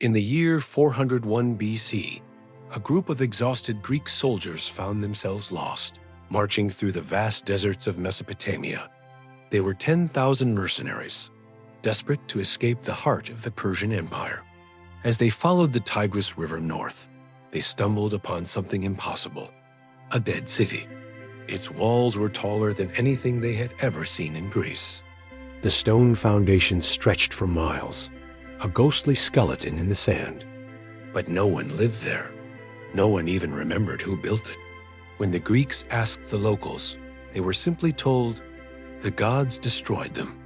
In the year 401 BC, a group of exhausted Greek soldiers found themselves lost, marching through the vast deserts of Mesopotamia. They were 10,000 mercenaries, desperate to escape the heart of the Persian Empire. As they followed the Tigris River north, they stumbled upon something impossible: a dead city. Its walls were taller than anything they had ever seen in Greece. The stone foundations stretched for miles, a ghostly skeleton in the sand. But no one lived there. No one even remembered who built it. When the Greeks asked the locals, they were simply told, the gods destroyed them.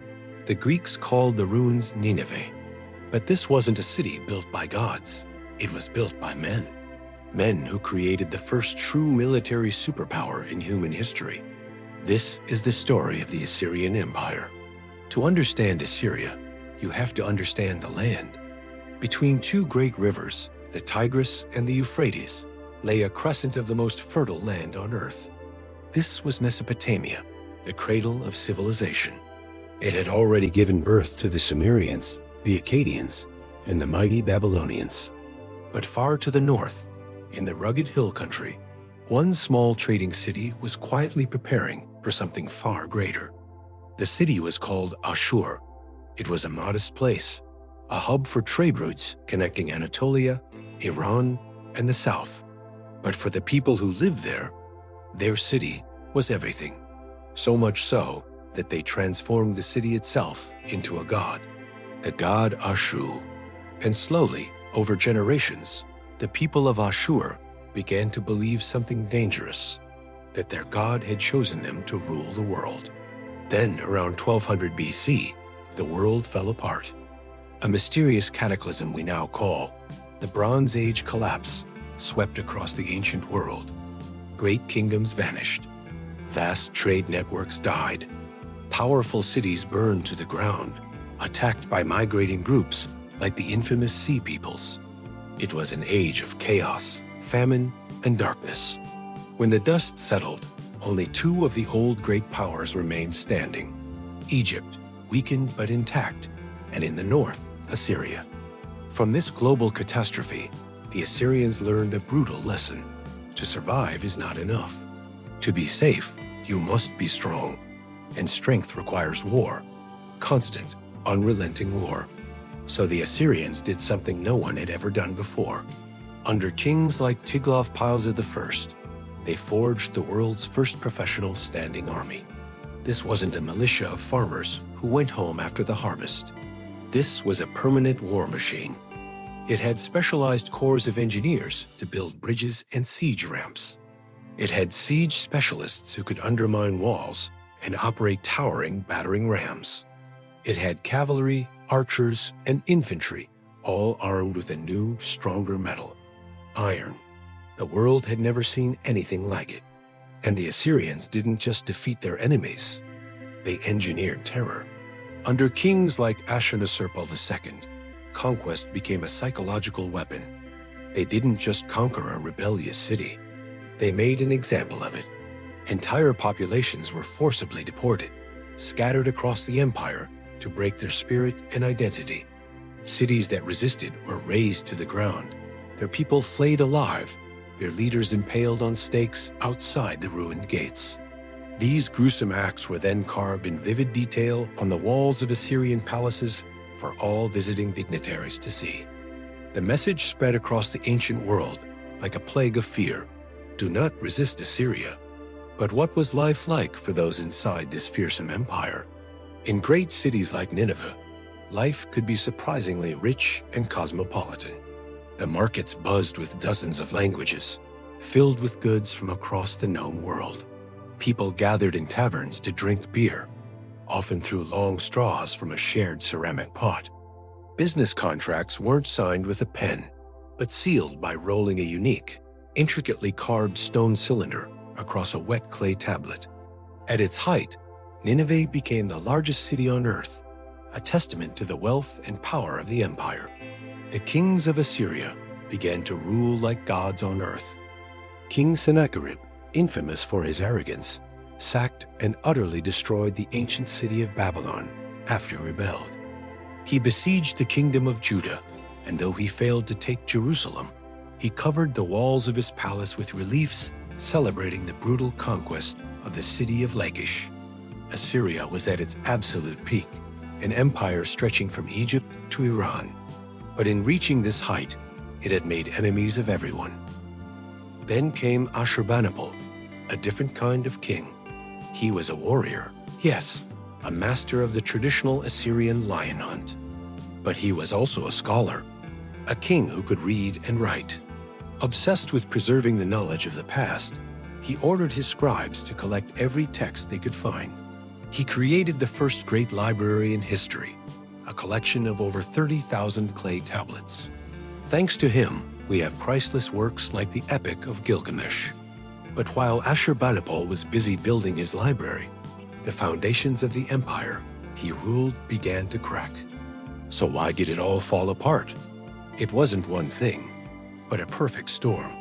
The Greeks called the ruins Nineveh. But this wasn't a city built by gods. It was built by men. Men who created the first true military superpower in human history. This is the story of the Assyrian Empire. To understand Assyria, you have to understand the land. Between two great rivers, the Tigris and the Euphrates, lay a crescent of the most fertile land on earth. This was Mesopotamia, the cradle of civilization. It had already given birth to the Sumerians, the Akkadians, and the mighty Babylonians. But far to the north, in the rugged hill country, one small trading city was quietly preparing for something far greater. The city was called Ashur. It was a modest place, a hub for trade routes connecting Anatolia, Iran, and the south. But for the people who lived there, their city was everything. So much so that they transformed the city itself into a god, the god Ashur. And slowly, over generations, the people of Ashur began to believe something dangerous, that their god had chosen them to rule the world. Then, around 1200 BC, the world fell apart. A mysterious cataclysm we now call the Bronze Age collapse swept across the ancient world. Great kingdoms vanished. Vast trade networks died. Powerful cities burned to the ground, attacked by migrating groups like the infamous Sea Peoples. It was an age of chaos, famine, and darkness. When the dust settled, only two of the old great powers remained standing: Egypt, weakened but intact, and in the north, Assyria. From this global catastrophe, the Assyrians learned a brutal lesson. To survive is not enough. To be safe, you must be strong. And strength requires war. Constant, unrelenting war. So the Assyrians did something no one had ever done before. Under kings like Tiglath-Pileser I, they forged the world's first professional standing army. This wasn't a militia of farmers who went home after the harvest. This was a permanent war machine. It had specialized corps of engineers to build bridges and siege ramps. It had siege specialists who could undermine walls and operate towering battering rams. It had cavalry, archers, and infantry, all armed with a new, stronger metal: iron. The world had never seen anything like it. And the Assyrians didn't just defeat their enemies, they engineered terror. Under kings like Ashurbanipal II, conquest became a psychological weapon. They didn't just conquer a rebellious city, they made an example of it. Entire populations were forcibly deported, scattered across the empire to break their spirit and identity. Cities that resisted were razed to the ground, their people flayed alive, their leaders impaled on stakes outside the ruined gates. These gruesome acts were then carved in vivid detail on the walls of Assyrian palaces for all visiting dignitaries to see. The message spread across the ancient world like a plague of fear: do not resist Assyria. But what was life like for those inside this fearsome empire? In great cities like Nineveh, life could be surprisingly rich and cosmopolitan. The markets buzzed with dozens of languages, filled with goods from across the known world. People gathered in taverns to drink beer, often through long straws from a shared ceramic pot. Business contracts weren't signed with a pen, but sealed by rolling a unique, intricately carved stone cylinder across a wet clay tablet. At its height, Nineveh became the largest city on earth, a testament to the wealth and power of the empire. The kings of Assyria began to rule like gods on earth. King Sennacherib, infamous for his arrogance, sacked and utterly destroyed the ancient city of Babylon after he rebelled. He besieged the kingdom of Judah and though he failed to take Jerusalem, he covered the walls of his palace with reliefs celebrating the brutal conquest of the city of Lachish. Assyria was at its absolute peak, an empire stretching from Egypt to Iran. But in reaching this height, it had made enemies of everyone. Then came Ashurbanipal, a different kind of king. He was a warrior, yes, a master of the traditional Assyrian lion hunt. But he was also a scholar, a king who could read and write. Obsessed with preserving the knowledge of the past, he ordered his scribes to collect every text they could find. He created the first great library in history, a collection of over 30,000 clay tablets. Thanks to him, we have priceless works like the Epic of Gilgamesh. But while Ashurbanipal was busy building his library, the foundations of the empire he ruled began to crack. So why did it all fall apart? It wasn't one thing, but a perfect storm.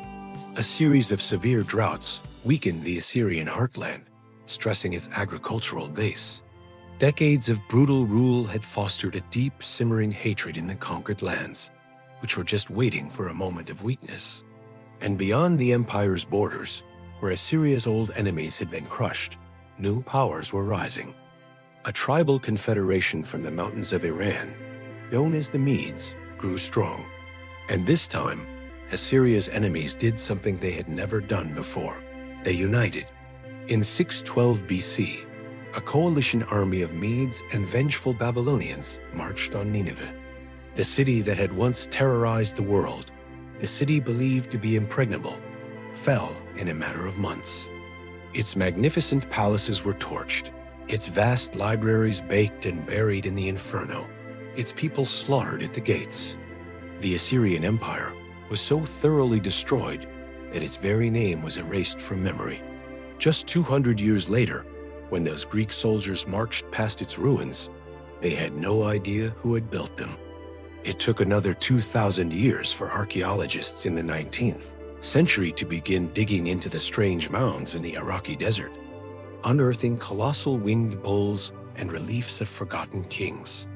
A series of severe droughts weakened the Assyrian heartland, stressing its agricultural base. Decades of brutal rule had fostered a deep, simmering hatred in the conquered lands, which were just waiting for a moment of weakness. And beyond the empire's borders, where Assyria's old enemies had been crushed, new powers were rising. A tribal confederation from the mountains of Iran, known as the Medes, grew strong. And this time, Assyria's enemies did something they had never done before. They united. In 612 BC, a coalition army of Medes and vengeful Babylonians marched on Nineveh, the city that had once terrorized the world. The city believed to be impregnable fell in a matter of months. Its magnificent palaces were torched, its vast libraries baked and buried in the inferno, its people slaughtered at the gates. The Assyrian Empire was so thoroughly destroyed that its very name was erased from memory. Just 200 years later, when those Greek soldiers marched past its ruins, they had no idea who had built them. It took another 2,000 years for archaeologists in the 19th century to begin digging into the strange mounds in the Iraqi desert, unearthing colossal winged bulls and reliefs of forgotten kings.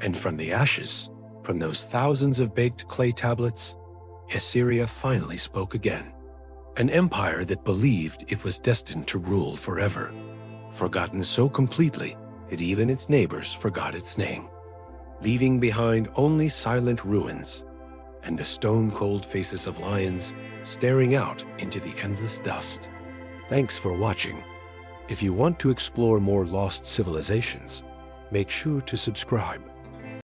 And from the ashes, from those thousands of baked clay tablets, Assyria finally spoke again. An empire that believed it was destined to rule forever, forgotten so completely that even its neighbors forgot its name, leaving behind only silent ruins and the stone-cold faces of lions staring out into the endless dust. Thanks for watching. If you want to explore more lost civilizations, make sure to subscribe.